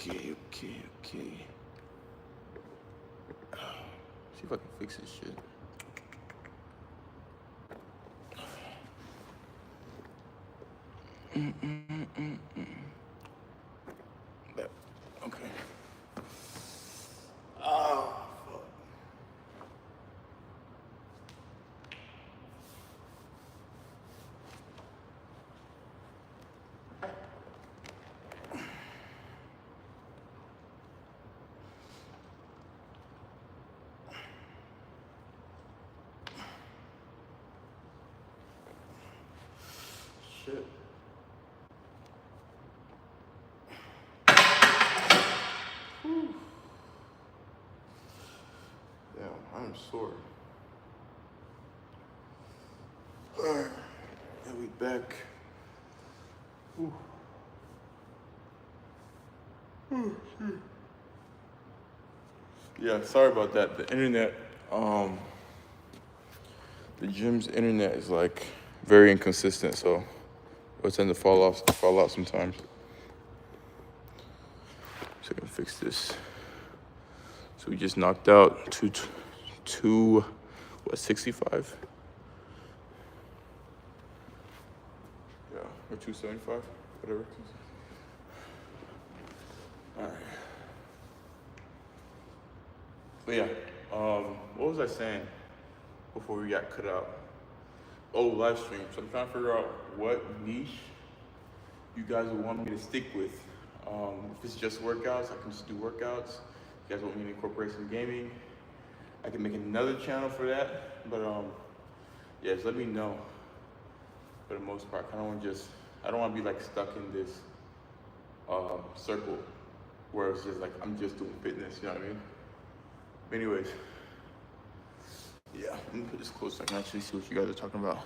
Okay. See if I can fix this shit. There. Okay. Oh, fuck. Shit. Whew. Damn, I'm sore. Alright, yeah, we back. Whew. Yeah, sorry about that. The internet, the gym's internet is like very inconsistent, so it'll tend to fall out sometimes. So I can fix this. So we just knocked out two, what, 65? Yeah, or 275, whatever. All right. But yeah, what was I saying before we got cut out? Oh, live stream. So I'm trying to figure out what niche you guys would want me to stick with. If it's just workouts, I can just do workouts. If you guys want me to incorporate some gaming, I can make another channel for that. But yeah, just let me know. For the most part, I don't want to be like stuck in this circle where it's just like I'm just doing fitness. You know what I mean? But anyways, yeah, let me put this close so I can actually see what you guys are talking about.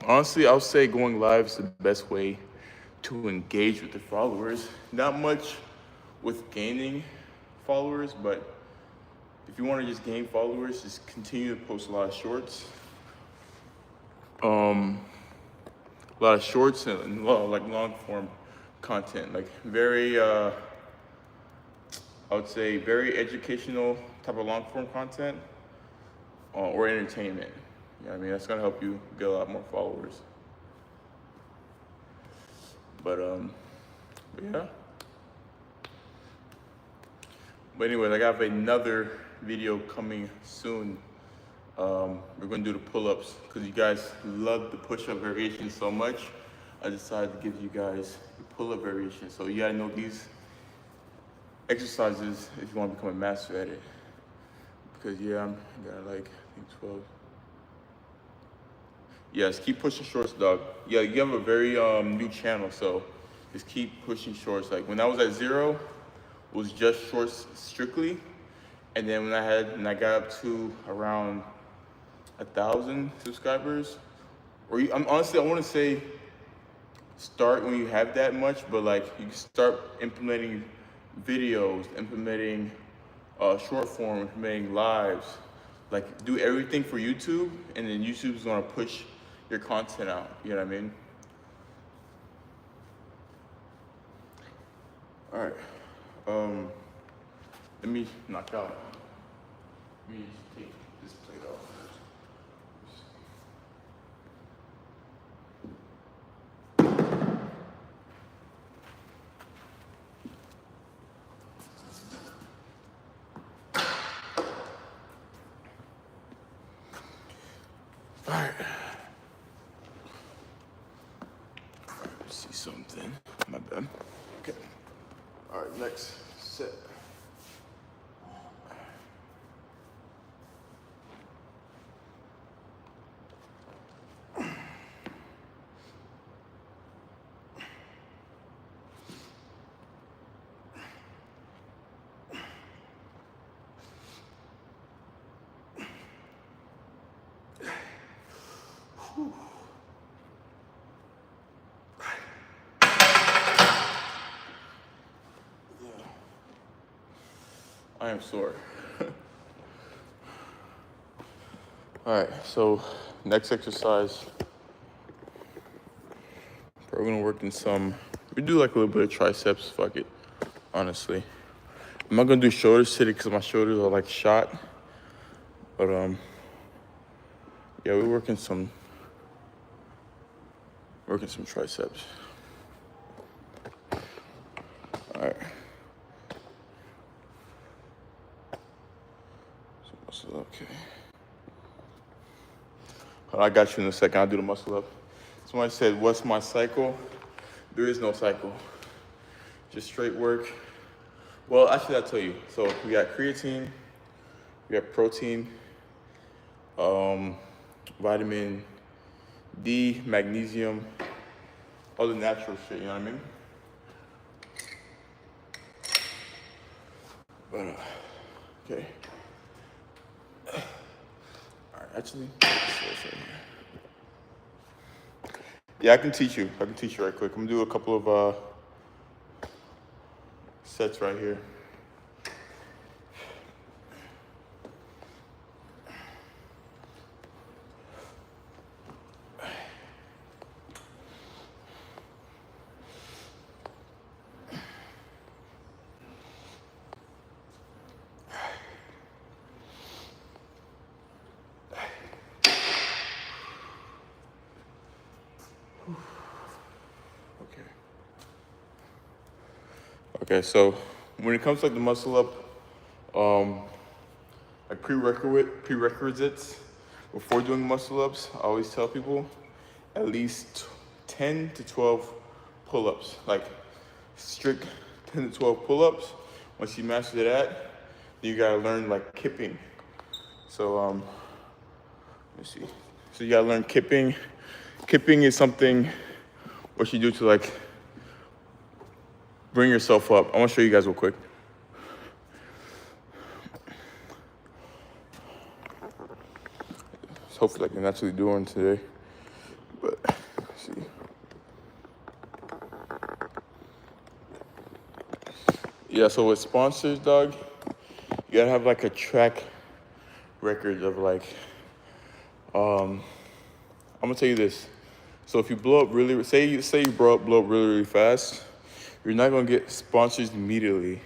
Honestly, I would say going live is the best way to engage with the followers. Not much with gaining followers, but if you want to just gain followers, just continue to post a lot of shorts. A lot of shorts and a lot of like long form content, like very, I would say very educational type of long form content or entertainment. You know what I mean? That's gonna help you get a lot more followers. But yeah. But anyway, I have another video coming soon. We're gonna do the pull-ups because you guys love the push-up variation so much. I decided to give you guys the pull-up variation. So you gotta know these exercises if you want to become a master at it. Because yeah, I'm got like I think 12. Yes, keep pushing shorts, dog. Yeah, you have a very new channel, so just keep pushing shorts. Like when I was at 0, it was just shorts strictly, and then when I got up to around 1,000 subscribers, or honestly, I want to say start when you have that much, but like you can start implementing videos, implementing short form, implementing lives, like do everything for YouTube, and then YouTube's gonna push your content out, you know what I mean? All right, let me knock out. Let me just take this plate off. All right. See something. My bad. Okay. All right, next set. Whew. I am sore. All right, so next exercise, We're gonna work in some, we do like a little bit of triceps, fuck it, honestly. I'm not gonna do shoulders today because my shoulders are like shot. But yeah, we're working some triceps. All right. So muscle up, okay. I got you in a second. I'll do the muscle up. Somebody said, "What's my cycle?" There is no cycle. Just straight work. Well, actually, I'll tell you. So we got creatine, we got protein, vitamin D, magnesium, all the natural shit, you know what I mean? But, okay. All right, actually, yeah, I can teach you. I can teach you right quick. I'm gonna do a couple of sets right here. Okay, so when it comes to like the muscle up, like prerequisites before doing muscle ups, I always tell people at least 10 to 12 pull-ups, like strict 10 to 12 pull-ups. Once you master that, then you gotta learn like kipping. So let me see. So you gotta learn kipping. Kipping is something what you do to like bring yourself up. I want to show you guys real quick. So hopefully I can actually do one today. But let's see. Yeah, so with sponsors, dog, you gotta have like a track record of like, I'm gonna tell you this. So if you blow up really, say you blow up really fast, you're not gonna get sponsors immediately.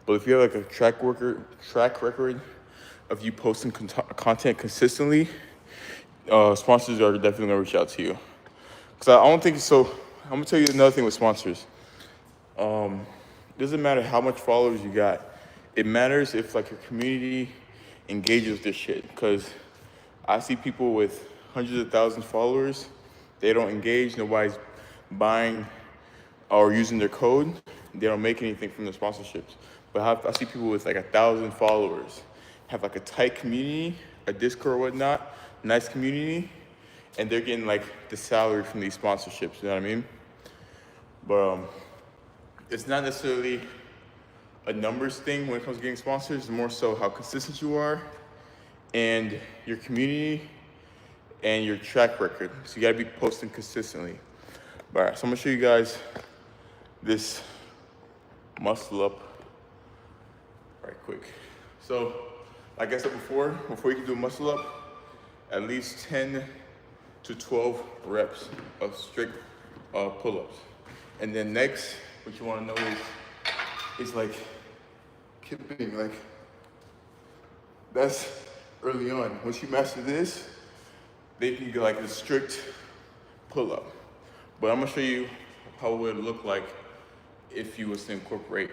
But if you have like a track record of you posting content consistently, sponsors are definitely gonna reach out to you. Cause I don't think so. I'm gonna tell you another thing with sponsors. Doesn't matter how much followers you got. It matters if like your community engages with this shit. Cause I see people with hundreds of thousands of followers, they don't engage, nobody's buying or using their code, they don't make anything from the sponsorships. But I see people with like 1,000 followers, have like a tight community, a Discord or whatnot, nice community, and they're getting like the salary from these sponsorships, you know what I mean? But it's not necessarily a numbers thing when it comes to getting sponsors, it's more so how consistent you are and your community and your track record. So you gotta be posting consistently. But all right, so I'm gonna show you guys this muscle up right quick. So like I said before you can do a muscle up, at least 10 to 12 reps of strict pull-ups. And then next, what you wanna know is like kipping, like that's early on. Once you master this, they can get like a strict pull-up. But I'm gonna show you how it would look like if you was to incorporate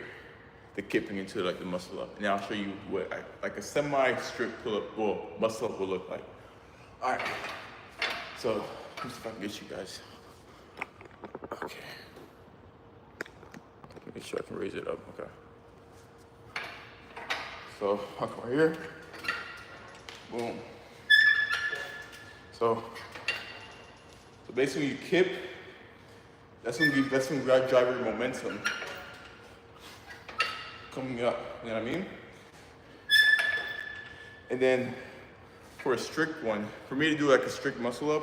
the kipping into like the muscle up. And I'll show you what like a semi-strict pull-up, well, muscle up will look like. All right, so let me see if I can get you guys. Okay. Make sure I can raise it up, okay. So I'll come right here, boom. So basically you kip, that's gonna drive your momentum coming up, you know what I mean? And then for a strict one, for me to do like a strict muscle up,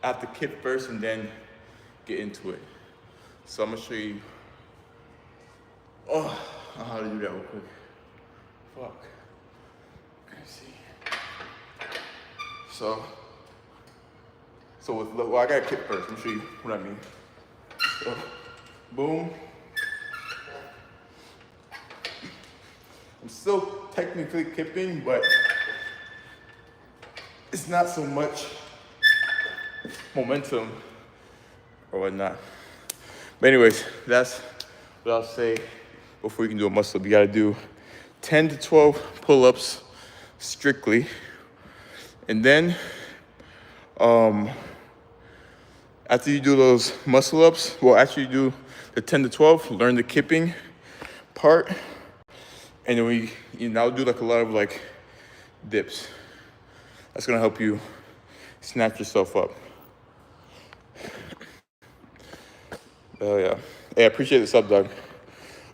I have to kip first and then get into it. So I'm gonna show you, how to do that real quick. Fuck. Let's see. So with, well, I gotta kip first. Let me show you what I mean. So, boom. I'm still technically kipping, but it's not so much momentum or whatnot. But anyways, that's what I'll say before you can do a muscle up. You gotta do 10 to 12 pull-ups strictly. And then after you do those muscle ups, well, after you do the 10 to 12, learn the kipping part. And then you now do like a lot of like dips. That's gonna help you snatch yourself up. Oh yeah. Hey, I appreciate the sub, Doug.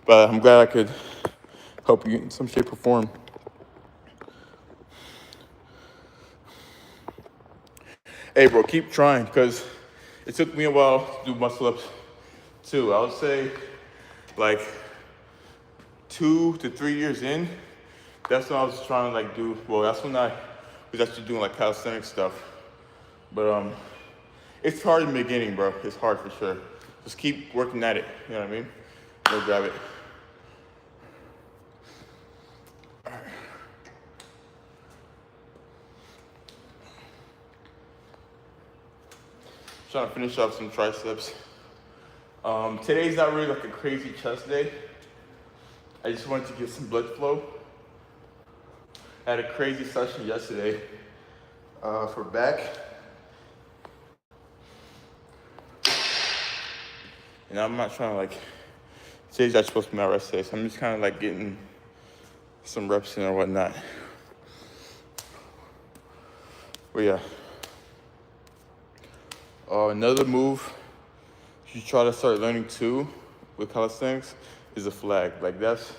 But I'm glad I could help you in some shape or form. Hey, bro, keep trying, because it took me a while to do muscle ups too. I would say like 2 to 3 years in, that's when I was trying to like do, well, that's when I was actually doing like calisthenics stuff. But it's hard in the beginning, bro. It's hard for sure. Just keep working at it, you know what I mean? Go grab it. All right. Trying to finish off some triceps. Today's not really like a crazy chest day. I just wanted to get some blood flow. I had a crazy session yesterday for back. And I'm not trying to like, today's not supposed to be my rest day, so I'm just kind of like getting some reps in or whatnot. But yeah. Another move you try to start learning too with calisthenics is a flag. Like that's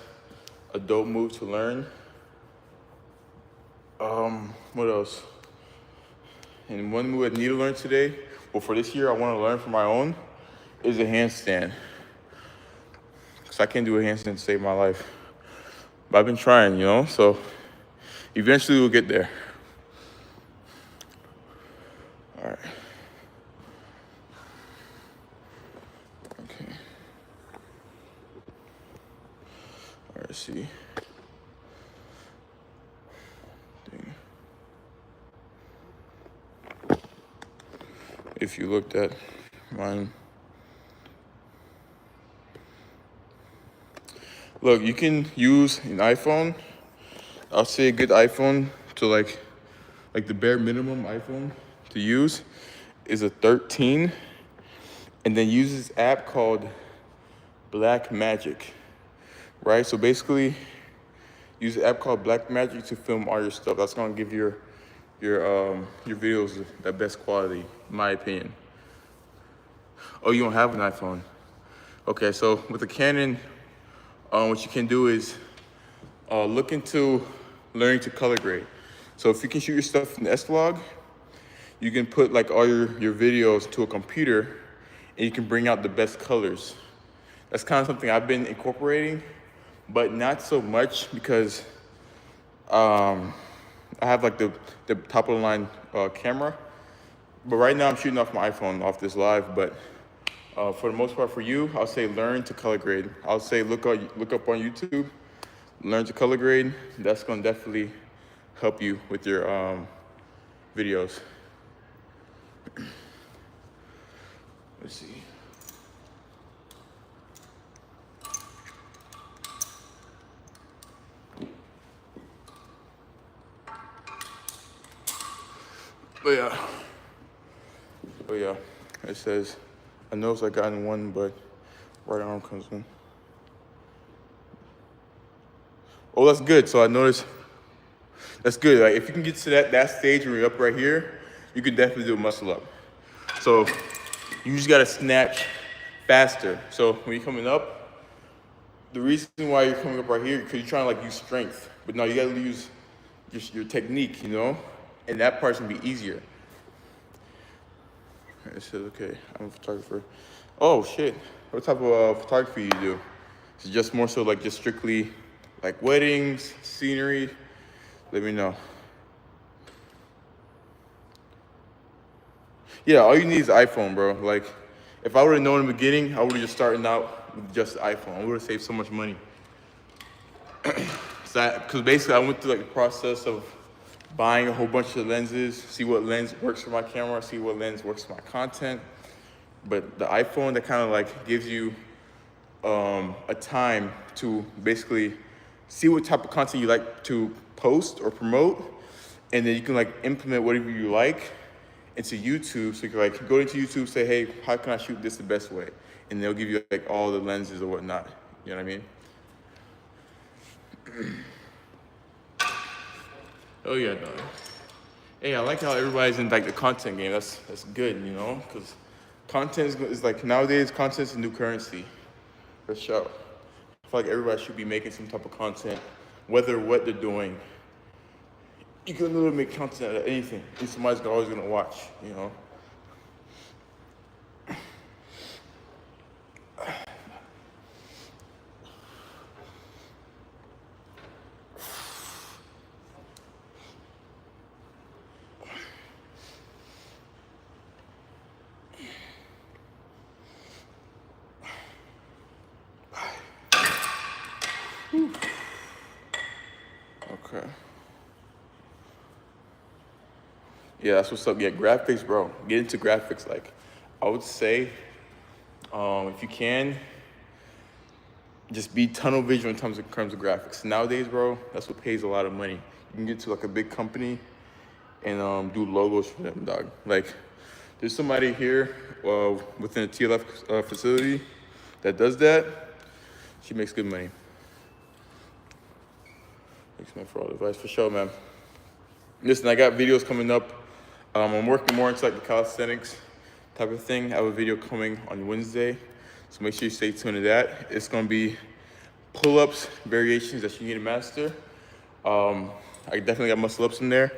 a dope move to learn. What else? And one move I need to learn today, well for this year I want to learn for my own, is a handstand. Because I can't do a handstand to save my life. But I've been trying, you know, so eventually we'll get there. All right. Okay. All right, see. If you looked at mine. Look, you can use an iPhone. I'll say a good iPhone to like the bare minimum iPhone to use is a 13. And then use this app called Black Magic, right? So basically, use an app called Black Magic to film all your stuff. That's gonna give your videos the best quality, in my opinion. Oh, you don't have an iPhone? Okay, so with the Canon, what you can do is look into learning to color grade. So if you can shoot your stuff in S-Log, you can put like all your videos to a computer and you can bring out the best colors. That's kind of something I've been incorporating, but not so much because I have like the top of the line camera. But right now I'm shooting off my iPhone off this live, but for the most part for you, I'll say learn to color grade. I'll say look up on YouTube, learn to color grade. That's gonna definitely help you with your videos. Let's see. But yeah, it says, I noticed I got in one, but right arm comes in. Oh, that's good. So I noticed, that's good. Like if you can get to that stage where you're up right here, you can definitely do a muscle up. So you just gotta snatch faster. So when you're coming up, the reason why you're coming up right here, because you're trying to like use strength, but no, you gotta use your technique, you know? And that part's gonna be easier. It says, okay, I'm a photographer. Oh shit, what type of photography you do? Is it just more so like just strictly like weddings, scenery? Let me know. Yeah, all you need is iPhone, bro. Like, If I would have known in the beginning, I would have just started out with just the iPhone. I would have saved so much money. Because basically I went through like the process of buying a whole bunch of lenses, see what lens works for my camera, see what lens works for my content. But the iPhone, that kind of like gives you a time to basically see what type of content you like to post or promote, and then you can like implement whatever you like into YouTube. So you can like go into YouTube, say, hey, how can I shoot this the best way? And they'll give you like all the lenses or whatnot. You know what I mean? Oh yeah, dog. Hey, I like how everybody's in like the content game. That's good, you know, because content is like, nowadays content's a new currency, for sure. I feel like everybody should be making some type of content, whether what they're doing. You can literally make content out of anything, and somebody's always gonna watch, you know. Okay. Yeah, that's what's up. Yeah, graphics, bro. Get into graphics. Like, I would say, if you can, just be tunnel vision in terms of graphics. Nowadays, bro, that's what pays a lot of money. You can get to like a big company and do logos for them, dog. Like, there's somebody here within a TLF facility that does that. She makes good money. Thanks, man, for all the advice, for sure, man. Listen, I got videos coming up. I'm working more into like the calisthenics type of thing. I have a video coming on Wednesday, so make sure you stay tuned to that. It's gonna be pull-ups, variations that you need to master. I definitely got muscle-ups in there,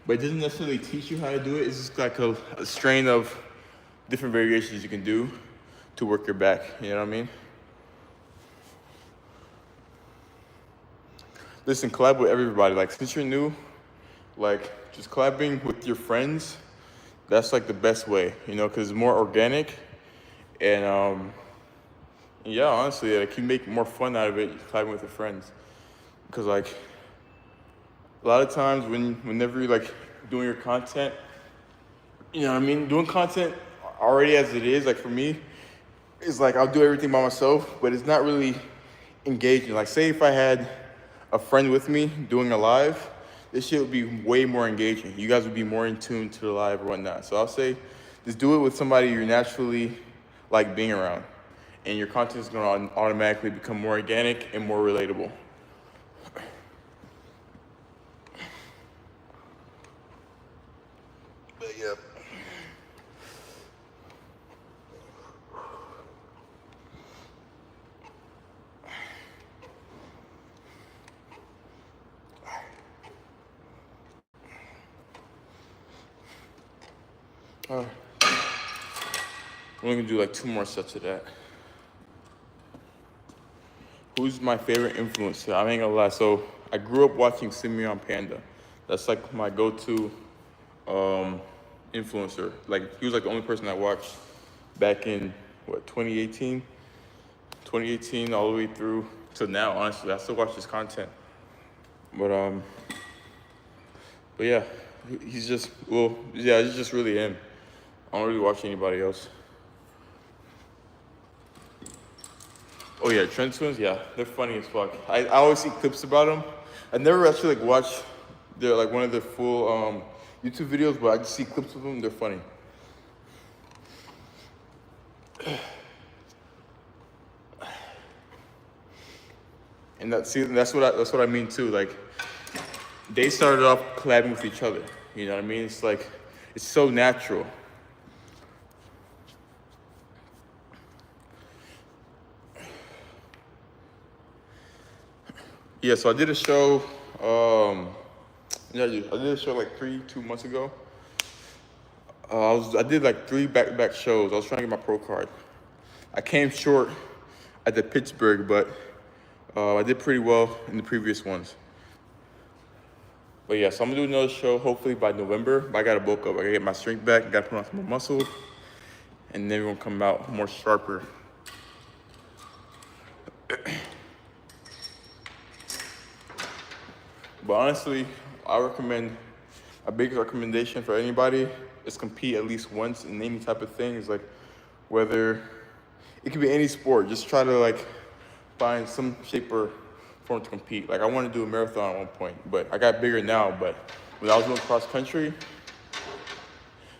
but it doesn't necessarily teach you how to do it. It's just like a strain of different variations you can do to work your back, you know what I mean? Listen, collab with everybody. Like, since you're new, like, just collabing with your friends, that's like the best way, you know, because it's more organic. And yeah, honestly, like, you make more fun out of it collabing with your friends. Because like, a lot of times whenever you're like doing your content, you know what I mean? Doing content already as it is, like for me, it's like I'll do everything by myself, but it's not really engaging. Like, say if I had a friend with me doing a live, this shit would be way more engaging. You guys would be more in tune to the live or whatnot. So I'll say, just do it with somebody you're naturally like being around, and your content is gonna automatically become more organic and more relatable. But yeah. We're gonna do like 2 more sets of that. Who's my favorite influencer? I ain't gonna lie. So I grew up watching Simeon Panda. That's like my go-to influencer. Like, he was like the only person I watched back in what, 2018? 2018 all the way through to now. Honestly, I still watch his content. But yeah, he's just, well, yeah, it's just really him. I don't really watch anybody else. Oh yeah, Trend Twins, yeah, they're funny as fuck. I always see clips about them. I never actually like watched their like one of their full YouTube videos, but I just see clips of them. They're funny. And that's what I mean too. Like, they started off collabing with each other. You know what I mean? It's like, it's so natural. Yeah, so I did a show, I did a show like 2 months ago. I did like 3 back-to-back shows. I was trying to get my pro card. I came short at the Pittsburgh, but I did pretty well in the previous ones. But yeah, so I'm gonna do another show hopefully by November. But I gotta bulk up. I gotta get my strength back. I gotta put on some more muscle. and then we're gonna come out more sharper. But honestly, a big recommendation for anybody is compete at least once in any type of thing. It's like whether it could be any sport, just try to like find some shape or form to compete. Like I want to do a marathon at one point, but I got bigger now. But when I was doing cross country,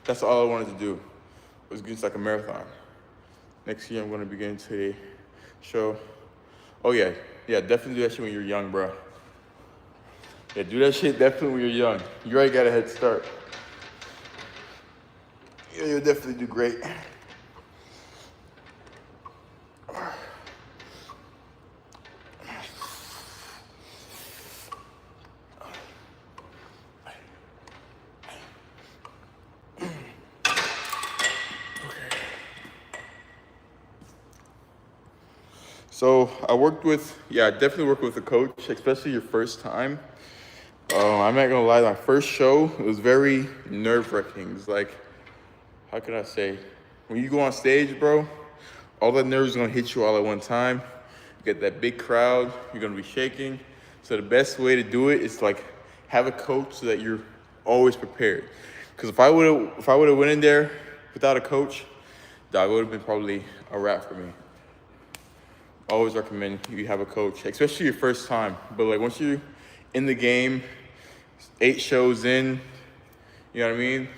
that's all I wanted to do was just like a marathon. Next year I'm going to be getting to a show. Oh yeah, definitely do that shit when you're young, bro. Yeah, do that shit definitely when you're young. You already got a head start. Yeah, you'll definitely do great. So I definitely worked with a coach, especially your first time. I'm not gonna lie, my first show, it was very nerve-wracking. It's like, how can I say? When you go on stage, bro, all that nerves is gonna hit you all at one time. You get that big crowd, you're gonna be shaking. So the best way to do it is like have a coach so that you're always prepared. Because if I would've went in there without a coach, that would have been probably a wrap for me. Always recommend you have a coach, especially your first time. But like once you're in the game, 8 shows in, you know what I mean?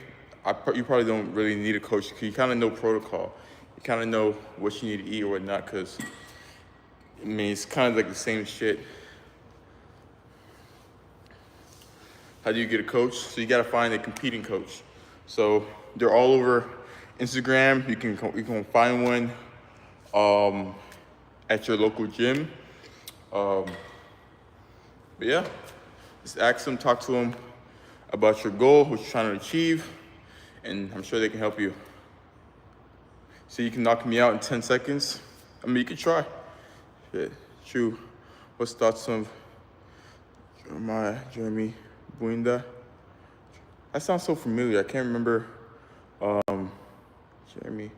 You probably don't really need a coach because you kind of know protocol. You kind of know what you need to eat or whatnot because, I mean, it's kind of like the same shit. How do you get a coach? So you got to find a competing coach. So they're all over Instagram. You can find one at your local gym. But yeah, just ask them, talk to them about your goal, what you're trying to achieve, and I'm sure they can help you. So you can knock me out in 10 seconds. I mean, you can try. Shit. True. What's thoughts of Jeremy Buinda? That sounds so familiar. I can't remember. Jeremy.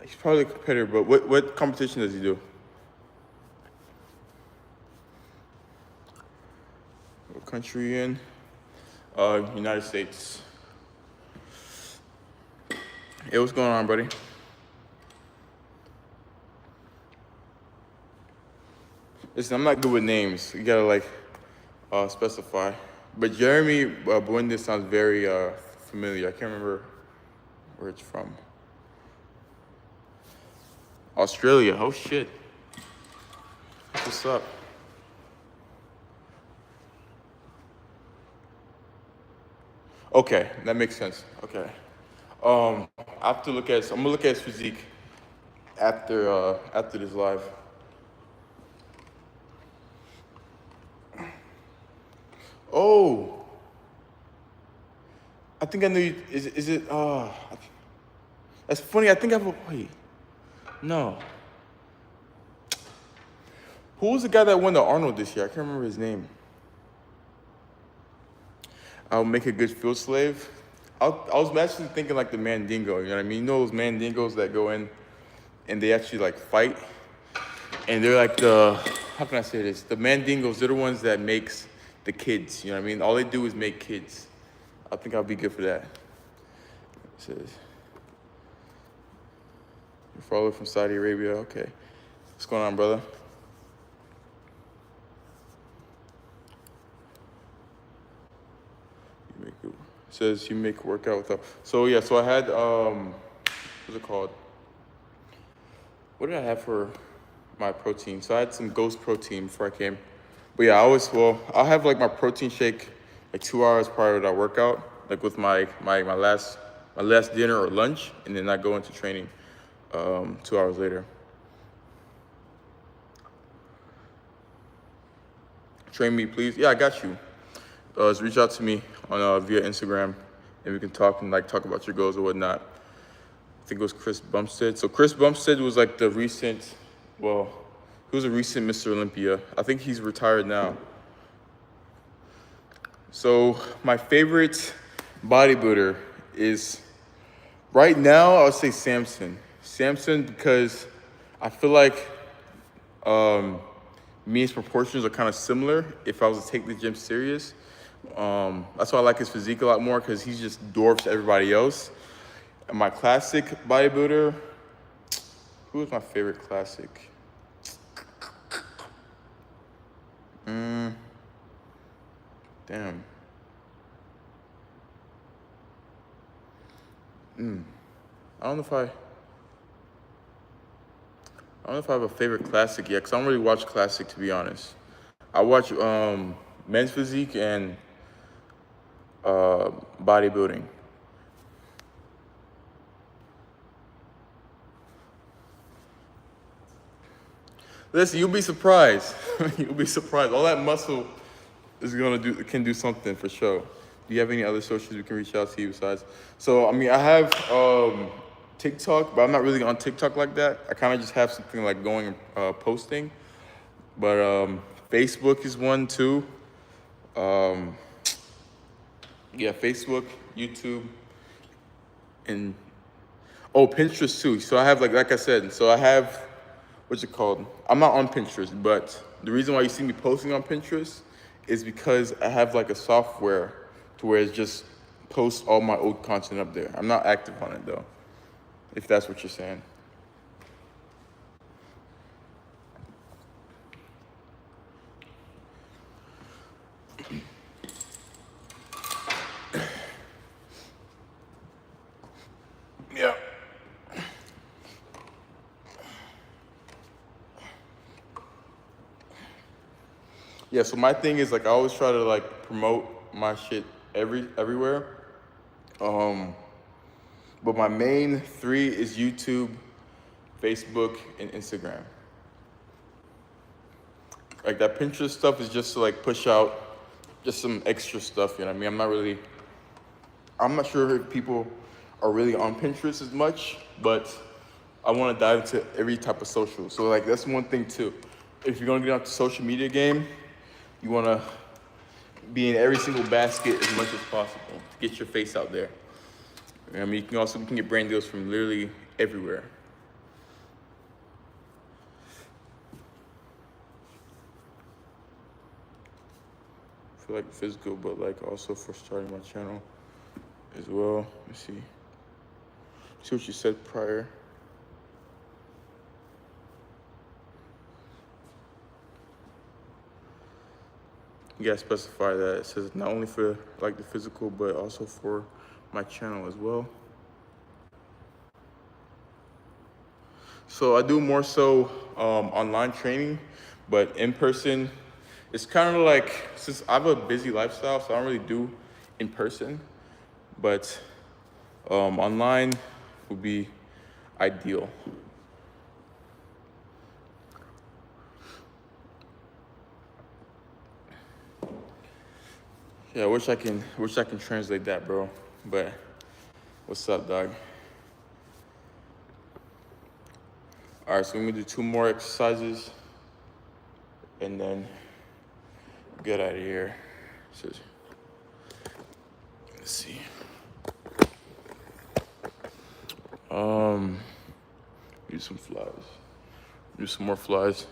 He's probably a competitor, but what competition does he do? What country you in? United States. Hey, what's going on, buddy? Listen, I'm not good with names. You gotta like specify. But Jeremy Buendia sounds very familiar. I can't remember where it's from. Australia. Oh shit. What's up? Okay, that makes sense. Okay. I have to look at. I'm gonna look at his physique after this live. Oh, I think I knew. Is it? That's funny. I think wait. No. Who was the guy that won the Arnold this year? I can't remember his name. I'll make a good field slave. I was actually thinking like the Mandingo, you know what I mean? You know those Mandingos that go in and they actually like fight? And they're like how can I say this? The Mandingos, they're the ones that makes the kids, you know what I mean? All they do is make kids. I think I'll be good for that. It says, you're followed from Saudi Arabia, okay. What's going on, brother? It says you make workout without. So yeah, so I had what's it called? What did I have for my protein? So I had some Ghost protein before I came. But yeah, I'll have like my protein shake like 2 hours prior to that workout, like with my last dinner or lunch, and then I go into training 2 hours later. Train me, please. Yeah, I got you. Just reach out to me on via Instagram, and we can talk about your goals or whatnot. I think it was Chris Bumstead. So Chris Bumstead was like he was a recent Mr. Olympia. I think he's retired now. So my favorite bodybuilder is Right now, I would say Samson. Samson because I feel like me and his proportions are kind of similar if I was to take the gym serious. That's why I like his physique a lot more because he just dwarfs everybody else. And my classic bodybuilder, who is my favorite classic? Damn. I don't know if I have a favorite classic yet, because I don't really watch classic, to be honest. I watch men's physique and bodybuilding. Listen, you'll be surprised. You'll be surprised. All that muscle can do something for sure. Do you have any other socials we can reach out to you besides? So I mean, I have TikTok, but I'm not really on TikTok like that. I kind of just have something like going posting. But Facebook is one too. Yeah, Facebook, YouTube, and Pinterest too. So I have like I said, so I have what's it called? I'm not on Pinterest, but the reason why you see me posting on Pinterest is because I have like a software to where it just posts all my old content up there. I'm not active on it though, if that's what you're saying. Yeah. Yeah, so my thing is like I always try to like promote my shit everywhere. But my main three is YouTube, Facebook, and Instagram. Like that Pinterest stuff is just to like push out just some extra stuff, you know what I mean? I'm not sure if people are really on Pinterest as much, but I want to dive into every type of social. So like that's one thing too. If you're gonna get out the social media game, you want to be in every single basket as much as possible to get your face out there. I mean, you can get brand deals from literally everywhere. I feel like physical, but like also for starting my channel as well. Let's see. See what you said prior. You gotta specify that it says not only for like the physical, but also for my channel as well. So I do more so online training, but in person, it's kind of like, since I have a busy lifestyle, so I don't really do in person, but online would be ideal. Yeah, I wish I can translate that, bro. But what's up, dog? All right, so we're gonna do 2 more exercises and then get out of here. So, let's see. Use some flies. Use some more flies.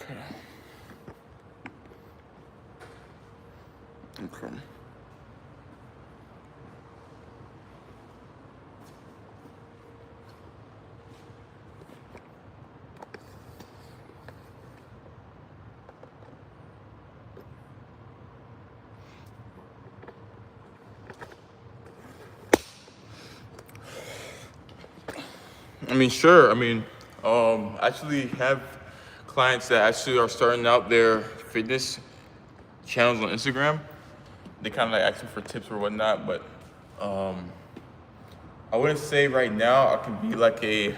Okay. Okay. I mean, sure. I mean, I actually have clients that actually are starting out their fitness channels on Instagram. They kind of like asking for tips or whatnot, but I wouldn't say right now I can be like a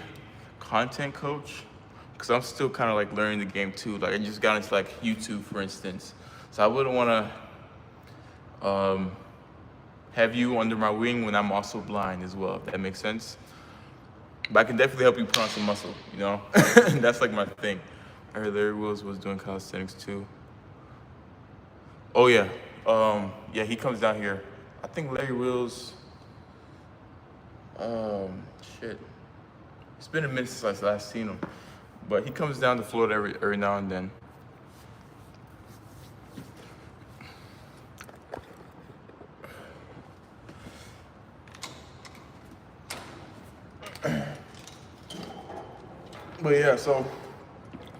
content coach because I'm still kind of like learning the game too. Like I just got into like YouTube, for instance, so I wouldn't want to have you under my wing when I'm also blind as well, if that makes sense. But I can definitely help you put on some muscle, you know? That's like my thing. I heard Larry Wills was doing calisthenics too. Oh yeah, yeah, he comes down here. I think Larry Wills. Shit. It's been a minute since I last seen him, but he comes down to Florida every now and then. But yeah, so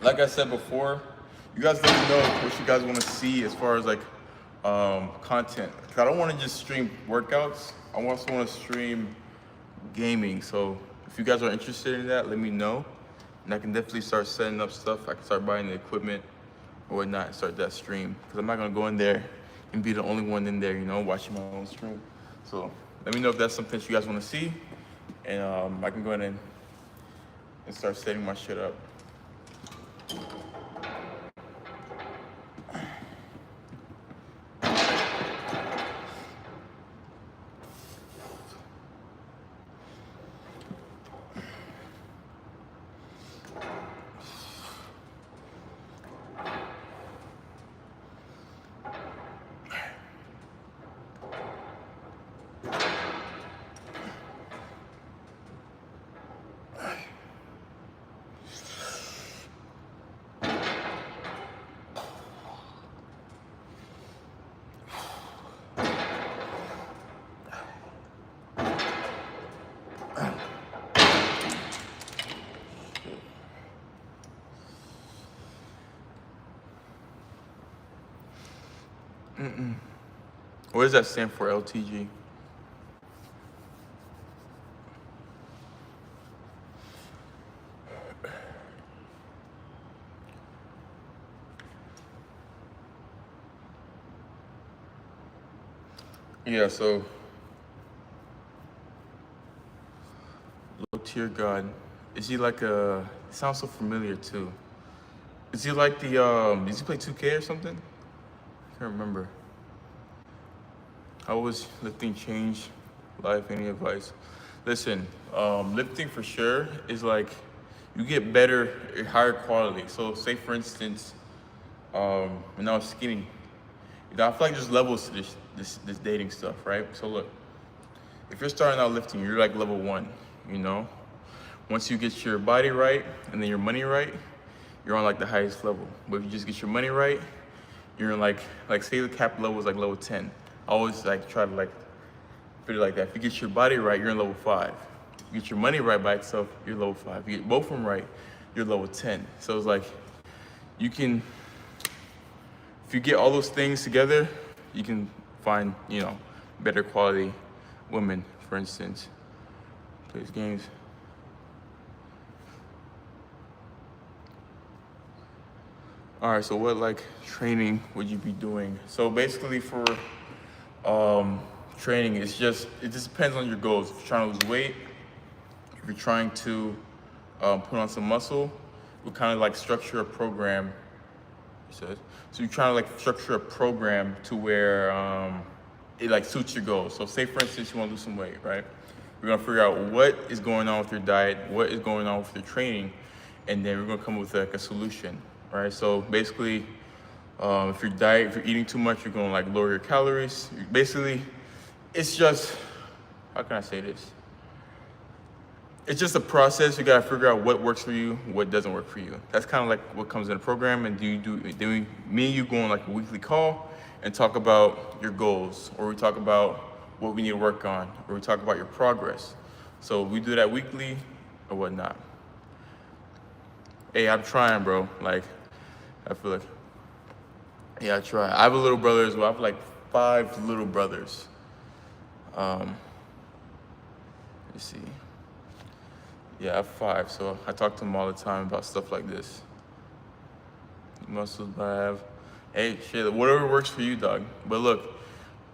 like I said before, you guys let me know what you guys want to see as far as like content. 'Cause I don't want to just stream workouts. I also want to stream gaming. So if you guys are interested in that, let me know, and I can definitely start setting up stuff. I can start buying the equipment or whatnot and start that stream. Because I'm not gonna go in there and be the only one in there, you know, watching my own stream. So let me know if that's something that you guys want to see, and I can go ahead and start setting my shit up. What does that stand for, LTG? Yeah, so low tier god. Is he like a? It sounds so familiar too. Is he like the does he play 2K or something? I can't remember. How was lifting change life? Any advice? Listen, lifting for sure is like you get better, higher quality. So say for instance, when I was skinny, you know, I feel like there's levels to this dating stuff, right? So look, if you're starting out lifting, you're like level 1, you know? Once you get your body right and then your money right, you're on like the highest level. But if you just get your money right, you're in like say the cap level is like level 10. I always like try to like put it like that. If you get your body right, you're in level 5. If you get your money right by itself, you're level 5. If you get both of them right, you're level 10. So it's like you can, if you get all those things together, you can find, you know, better quality women, for instance. Plays games. All right, so what like training would you be doing? So basically for training, it just depends on your goals. If you're trying to lose weight, if you're trying to put on some muscle, we kind of like structure a program. So you're trying to like structure a program to where it like suits your goals. So say for instance you want to lose some weight, right? We're gonna figure out what is going on with your diet, what is going on with your training, and then we're gonna come up with like a solution, right? So basically, if you're eating too much, you're gonna like lower your calories. Basically, it's just, how can I say this? It's just a process. You gotta figure out what works for you, what doesn't work for you. That's kind of like what comes in the program. And me and you go on like a weekly call and talk about your goals, or we talk about what we need to work on, or we talk about your progress. So we do that weekly or whatnot. Hey, I'm trying, bro. Like, I feel like, yeah, I try. I have a little brother as well. I have like 5 little brothers. Let's see. Yeah, I have 5, so I talk to them all the time about stuff like this. Muscles I have. Hey, shit, whatever works for you, dog. But look,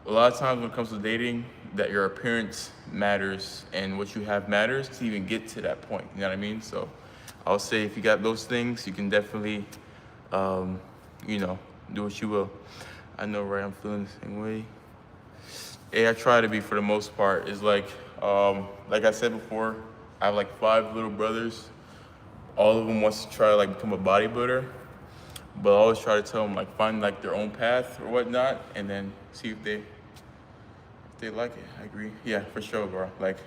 a lot of times when it comes to dating, that your appearance matters and what you have matters to even get to that point. You know what I mean? So I'll say if you got those things, you can definitely, you know, do what you will. I know, right? I'm feeling the same way. Hey, I try to be for the most part. It's like I said before, I have like 5 little brothers. All of them wants to try to like become a bodybuilder. But I always try to tell them like find like their own path or whatnot, and then see if they like it. I agree. Yeah, for sure, bro. Like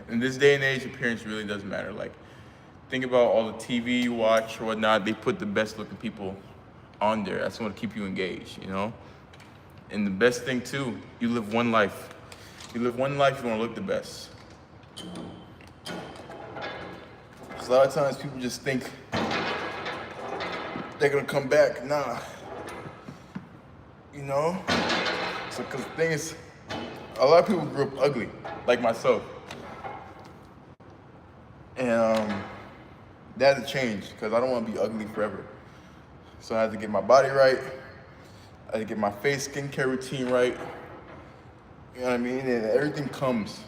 in this day and age, appearance really doesn't matter. Like think about all the TV you watch or whatnot. They put the best looking people on there. That's what keep you engaged, you know. And the best thing too, you live one life. You live one life. You want to look the best. 'Cause a lot of times people just think they're gonna come back. Nah, you know. So, cause the thing is, a lot of people grew up ugly, like myself, and that had to change because I don't want to be ugly forever. So I had to get my body right. I had to get my face skincare routine right. You know what I mean? And everything comes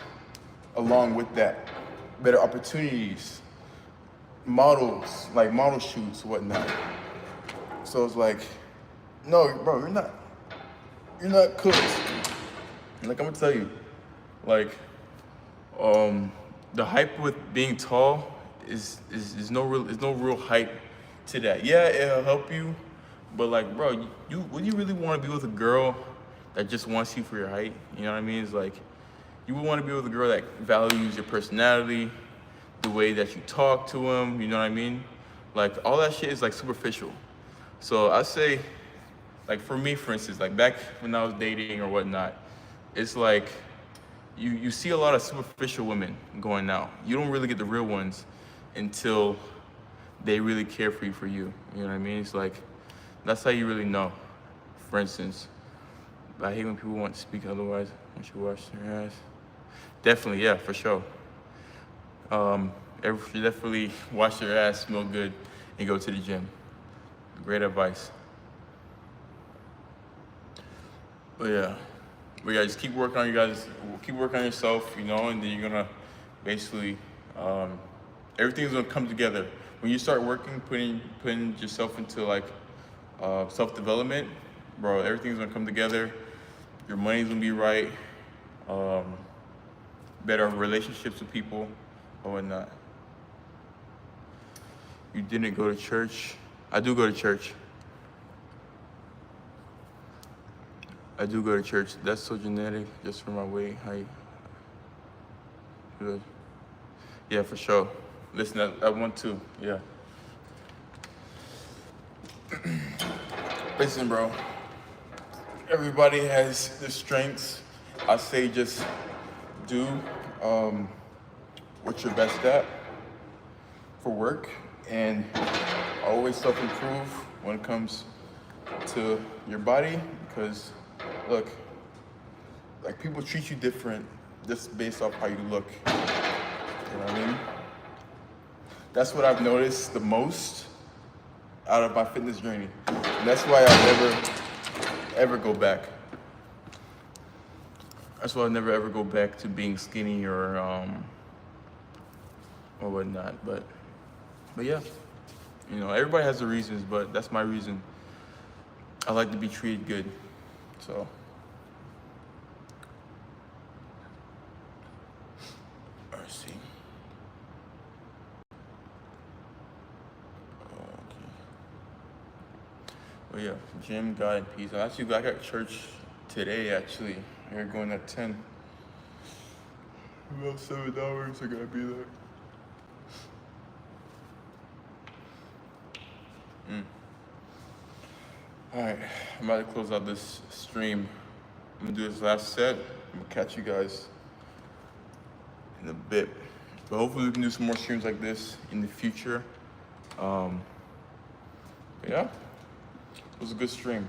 along with that. Better opportunities, models, like model shoots, whatnot. So it's like, no, bro, you're not cooked. Like I'm gonna tell you, like, the hype with being tall is no real hype to that. Yeah, it'll help you, but like, bro, would you really want to be with a girl that just wants you for your height? You know what I mean? It's like, you would want to be with a girl that values your personality, the way that you talk to him, you know what I mean? Like, all that shit is like superficial. So I say, like for me, for instance, like back when I was dating or whatnot, it's like, you see a lot of superficial women going out. You don't really get the real ones until they really care for you. You know what I mean? It's like, that's how you really know. For instance, I hate when people want to speak otherwise once you wash their ass. Definitely, yeah, for sure. Everyone should definitely wash their ass, smell good, and go to the gym. Great advice. But yeah, just keep working on you guys. Keep working on yourself, you know, and then you're gonna basically everything's gonna come together. When you start working, putting yourself into like self-development, bro, everything's gonna come together. Your money's gonna be right. Better relationships with people or whatnot. You didn't go to church. I do go to church. I do go to church. That's so genetic, just for my weight, height. Good. Yeah, for sure. Listen, I want to, yeah. Listen, bro. Everybody has their strengths. I say just do what you're best at for work, and always self-improve when it comes to your body, because look, like people treat you different just based off how you look. You know what I mean? That's what I've noticed the most out of my fitness journey. And that's why I never ever go back. That's why I never ever go back to being skinny or whatnot. But yeah, you know, everybody has their reasons, but that's my reason. I like to be treated good, so. Let's see. Okay. But yeah, gym, God, and peace. Actually, I got church today, actually. We're going at 10. About 7 hours, I gotta be there. Alright, I'm about to close out this stream. I'm gonna do this last set. I'm gonna catch you guys in a bit. But hopefully we can do some more streams like this in the future. But yeah, it was a good stream,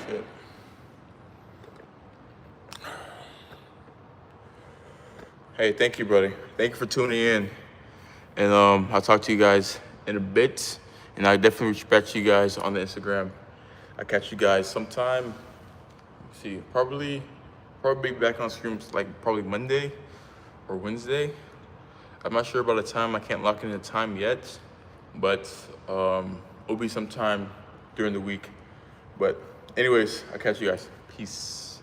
Shit. Hey, thank you, buddy. Thank you for tuning in. And I'll talk to you guys in a bit. And I definitely respect you guys on the Instagram. I'll catch you guys sometime. Let's see, probably back on streams like probably Monday or Wednesday. I'm not sure about the time. I can't lock in the time yet, but it'll be sometime during the week. But anyways, I'll catch you guys. Peace.